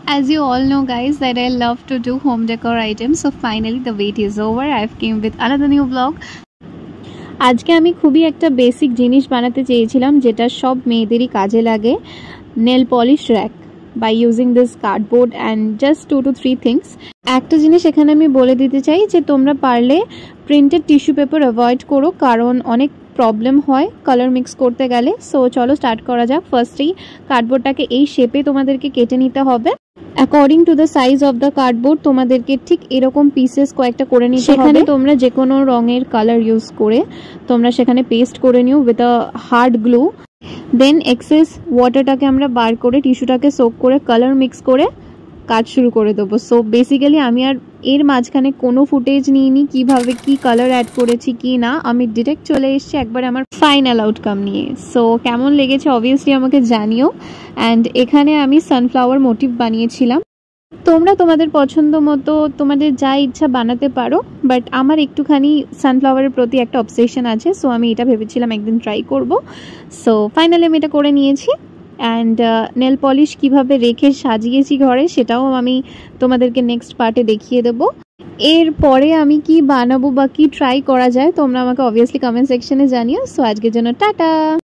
As you all know guys that I love to do home decor items, so finally the wait is over. I've came with another new vlog. আজকে আমি খুবই একটা basic জিনিস বানাতে চেয়েছিলাম যেটা সব মেয়েদেরই কাজে লাগে, nail polish rack by using this cardboard and just 2 to 3 things. একটা জিনিস এখানে আমি বলে দিতে চাই যে তোমরা পারলে প্রিন্টেড টিস্যু পেপার অ্যাভয়েড করো, কারণ অনেক প্রবলেম হয় কালার মিক্স করতে গেলে। সো চলো স্টার্ট করা যাক। ফার্স্টেই কার্ডবোর্ডটাকে এই শেপে তোমাদেরকে কেটে নিতে হবে। According to the size of the cardboard তোমাদেরকে ঠিক এরকম পিসেস কয়েকটা করে নিতে হবে। সেখানে তোমরা যে কোনো রঙের কালার ইউজ করে তোমরা সেখানে পেস্ট করে নিও with a hard glue. Then excess ওয়াটারটাকে আমরা বার করে টিস্যুটাকে সোক করে কালার মিক্স করে কাজ শুরু করে দেবো। সো বেসিক্যালি আমি আর এর মাঝখানে কোনো ফুটেজ নিইনি কিভাবে কি কালার অ্যাড করেছি কি না, আমি ডিরেক্ট চলে এসেছি একবার আমার ফাইনাল আউটকাম নিয়ে। সো কেমন লেগেছে অবভিয়াসলি আমাকে জানিও। অ্যান্ড এখানে আমি সানফ্লাওয়ার মোটিভ বানিয়েছিলাম। তোমরা তোমাদের পছন্দ মতো তোমাদের যা ইচ্ছা বানাতে পারো, বাট আমার একটুখানি সানফ্লাওয়ারের প্রতি একটা অবসেশন আছে। সো আমি এটা ভেবেছিলাম একদিন ট্রাই করব। সো ফাইনালি আমি এটা করে নিয়েছি। অ্যান্ড নেল পলিশ কীভাবে রেখে সাজিয়েছি ঘরে সেটাও আমি তোমাদেরকে নেক্সট পার্টে দেখিয়ে দেবো। এরপরে আমি কি বানাবো বা কি ট্রাই করা যায় তোমরা আমাকে অবভিয়াসলি কমেন্ট সেকশনে জানিও। সো আজকের জন্য টাটা।